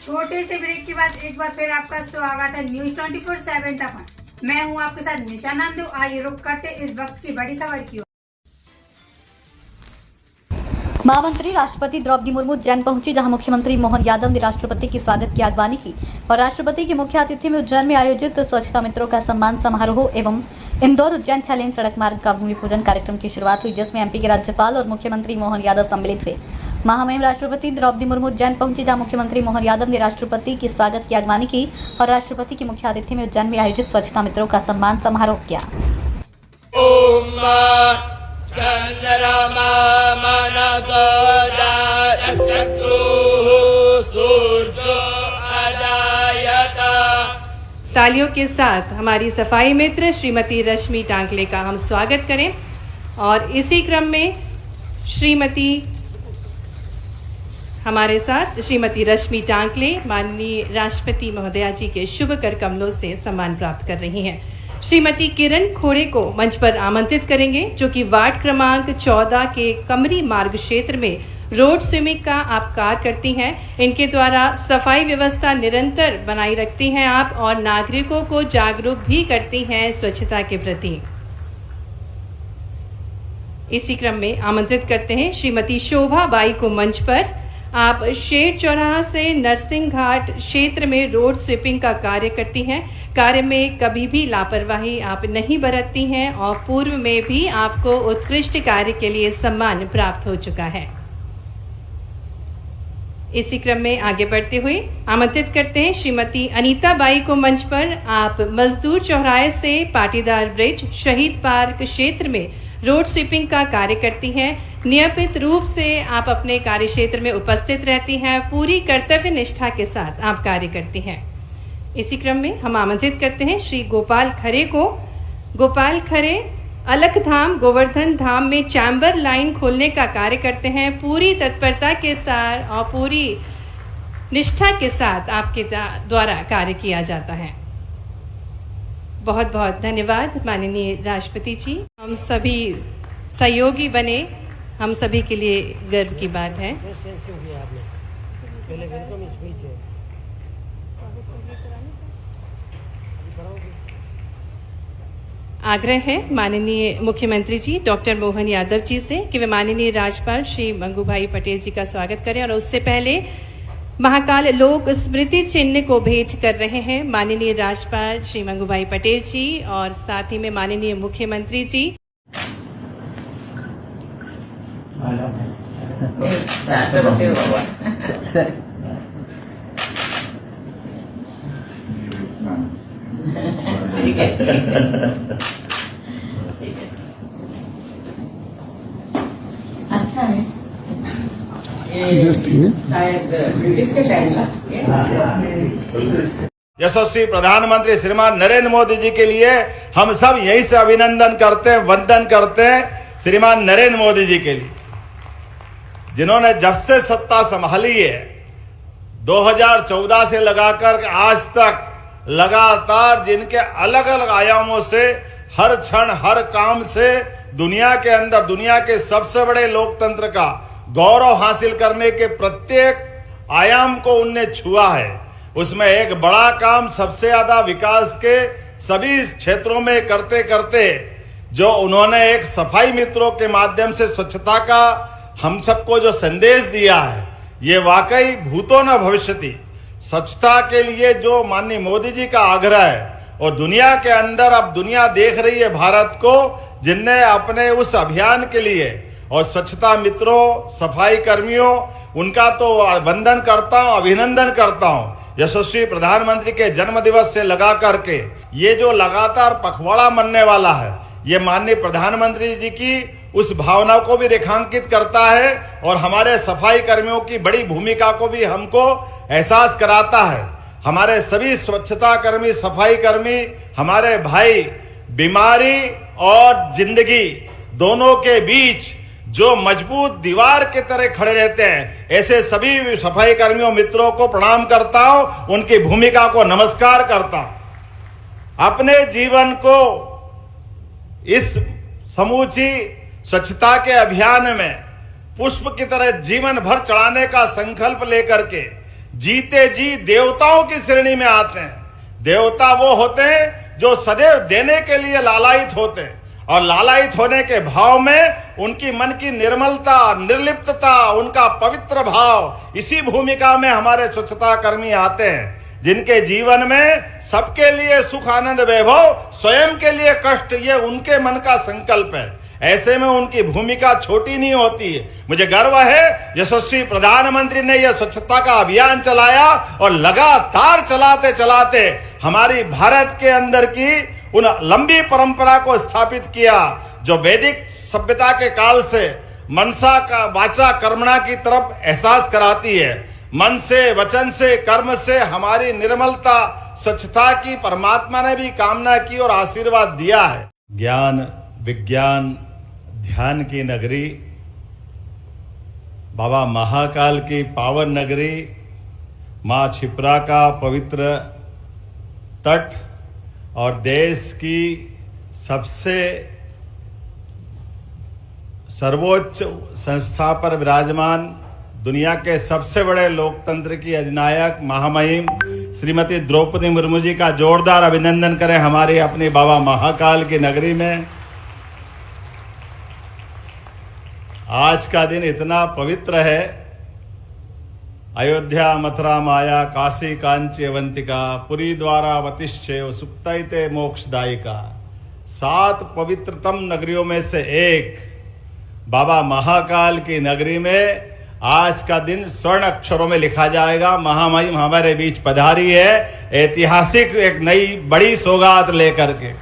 छोटे से ब्रेक के बाद एक बार फिर आपका स्वागत है न्यूज 24/7 तक। मैं हूं आपके साथ निशा नांदू। आइए रुक करते इस वक्त की बड़ी खबर की ओर। महामंत्री राष्ट्रपति द्रौपदी मुर्मू उज्जैन पहुंची, जहां मुख्यमंत्री मोहन यादव ने राष्ट्रपति के स्वागत की आगवानी की और राष्ट्रपति के मुख्य आतिथ्य में उज्जैन में आयोजित स्वच्छता मित्रों का सम्मान समारोह एवं इंदौर उज्जैन 6 लेन सड़क मार्ग का भूमि पूजन कार्यक्रम की शुरुआत हुई, जिसमें एमपी के राज्यपाल और मुख्यमंत्री मोहन यादव सम्मिलित हुए। महामहिम राष्ट्रपति द्रौपदी मुर्मू उज्जैन पहुंची, जहां मुख्यमंत्री मोहन यादव ने राष्ट्रपति के स्वागत की आगवानी की और राष्ट्रपति के मुख्य आतिथ्य में उज्जैन में आयोजित स्वच्छता मित्रों का सम्मान समारोह किया। चंद्रमा मनसो सूर्यो अजायत। तालियों के साथ हमारी सफाई मित्र श्रीमती रश्मि टांकले का हम स्वागत करें और इसी क्रम में हमारे साथ श्रीमती रश्मि टांकले माननीय राष्ट्रपति महोदया जी के शुभ कर कमलों से सम्मान प्राप्त कर रही हैं। श्रीमती किरण खोड़े को मंच पर आमंत्रित करेंगे, जो कि वार्ड क्रमांक 14 के कमरी मार्ग क्षेत्र में रोड स्विमिंग का आप कार्य करती हैं। इनके द्वारा सफाई व्यवस्था निरंतर बनाई रखती हैं आप और नागरिकों को जागरूक भी करती हैं स्वच्छता के प्रति। इसी क्रम में आमंत्रित करते हैं श्रीमती शोभा बाई को मंच पर। आप शेर चौराहा से नरसिंह घाट क्षेत्र में रोड स्वीपिंग का कार्य करती हैं। कार्य में कभी भी लापरवाही आप नहीं बरतती हैं और पूर्व में भी आपको उत्कृष्ट कार्य के लिए सम्मान प्राप्त हो चुका है। इसी क्रम में आगे बढ़ते हुए आमंत्रित करते हैं श्रीमती अनीता बाई को मंच पर। आप मजदूर चौराहे से पाटीदार ब्रिज शहीद पार्क क्षेत्र में रोड स्वीपिंग का कार्य करती हैं। नियमित रूप से आप अपने कार्य क्षेत्र में उपस्थित रहती हैं। पूरी कर्तव्य निष्ठा के साथ आप कार्य करती हैं। इसी क्रम में हम आमंत्रित करते हैं श्री गोपाल खरे को। गोपाल खरे अलख धाम गोवर्धन धाम में चैम्बर लाइन खोलने का कार्य करते हैं। पूरी तत्परता के साथ और पूरी निष्ठा के साथ आपके द्वारा कार्य किया जाता है। बहुत बहुत धन्यवाद माननीय राष्ट्रपति जी। हम सभी सहयोगी बने, हम सभी के लिए गर्व की बात है। आग्रह है माननीय मुख्यमंत्री जी डॉक्टर मोहन यादव जी से कि वे माननीय राज्यपाल श्री मंगू भाई पटेल जी का स्वागत करें और उससे पहले महाकाल लोक स्मृति चिन्ह को भेंट कर रहे हैं माननीय राज्यपाल श्री मंगू भाई पटेल जी और साथ ही में माननीय मुख्यमंत्री जी। ठीक है, अच्छा है। यशस्वी प्रधानमंत्री श्रीमान नरेंद्र मोदी जी के लिए हम सब यहीं से अभिनंदन करते हैं, वंदन करते हैं श्रीमान नरेंद्र मोदी जी के लिए, जिन्होंने जब से सत्ता संभाली है 2014 से लगाकर आज तक लगातार जिनके अलग अलग आयामों से हर क्षण हर काम से दुनिया के अंदर दुनिया के सबसे बड़े लोकतंत्र का गौरव हासिल करने के प्रत्येक आयाम को उनने छुआ है। उसमें एक बड़ा काम सबसे ज्यादा विकास के सभी क्षेत्रों में करते करते जो उन्होंने एक सफाई मित्रों के माध्यम से स्वच्छता का हम सबको जो संदेश दिया है, ये वाकई भूतो न भविष्यति। स्वच्छता के लिए जो माननीय मोदी जी का आग्रह है और दुनिया के अंदर अब दुनिया देख रही है भारत को, जिनने अपने उस अभियान के लिए और स्वच्छता मित्रों सफाई कर्मियों उनका तो वंदन करता हूं, अभिनंदन करता हूं। यशस्वी प्रधानमंत्री के जन्म दिवस से लगा करके ये जो लगातार पखवाड़ा मनने वाला है, ये माननीय प्रधानमंत्री जी की उस भावना को भी रेखांकित करता है और हमारे सफाई कर्मियों की बड़ी भूमिका को भी हमको एहसास कराता है। हमारे सभी स्वच्छता कर्मी सफाई कर्मी हमारे भाई बीमारी और जिंदगी दोनों के बीच जो मजबूत दीवार के तरह खड़े रहते हैं, ऐसे सभी सफाई कर्मियों मित्रों को प्रणाम करता हूं, उनकी भूमिका को नमस्कार करता हूं। अपने जीवन को इस समूची स्वच्छता के अभियान में पुष्प की तरह जीवन भर चढ़ाने का संकल्प लेकर के जीते जी देवताओं की श्रेणी में आते हैं। देवता वो होते हैं जो सदैव देने के लिए लालायित होते हैं, और लालायित होने के भाव में उनकी मन की निर्मलता, निर्लिप्तता, उनका पवित्र भाव, इसी भूमिका में हमारे स्वच्छता कर्मी आते हैं, जिनके जीवन में सबके लिए सुख आनंद वैभव, स्वयं के लिए कष्ट, ये उनके मन का संकल्प है। ऐसे में उनकी भूमिका छोटी नहीं होती है। मुझे गर्व है यशस्वी प्रधानमंत्री ने यह स्वच्छता का अभियान चलाया और लगातार चलाते चलाते हमारी भारत के अंदर की उन लंबी परंपरा को स्थापित किया जो वैदिक सभ्यता के काल से मनसा का वाचा कर्मणा की तरफ एहसास कराती है। मन से, वचन से, कर्म से हमारी निर्मलता, स्वच्छता की परमात्मा ने भी कामना की और आशीर्वाद दिया है। ज्ञान, विज्ञान, ध्यान की नगरी, बाबा महाकाल की पावन नगरी, माँ क्षिप्रा का पवित्र तट और देश की सबसे सर्वोच्च संस्था पर विराजमान, दुनिया के सबसे बड़े लोकतंत्र की अधिनायक महामहिम श्रीमती द्रौपदी मुर्मू जी का जोरदार अभिनंदन करें हमारे अपने बाबा महाकाल की नगरी में। आज का दिन इतना पवित्र है। अयोध्या, मथुरा, माया, काशी, कांची, अवंतिका, पुरी, द्वारा, वतिश्चैव सुप्तैते मोक्षदायिका, 7 पवित्रतम नगरियों में से एक बाबा महाकाल की नगरी में आज का दिन स्वर्ण अक्षरों में लिखा जाएगा। महामहिम हमारे बीच पधारी है, ऐतिहासिक एक नई बड़ी सौगात लेकर के।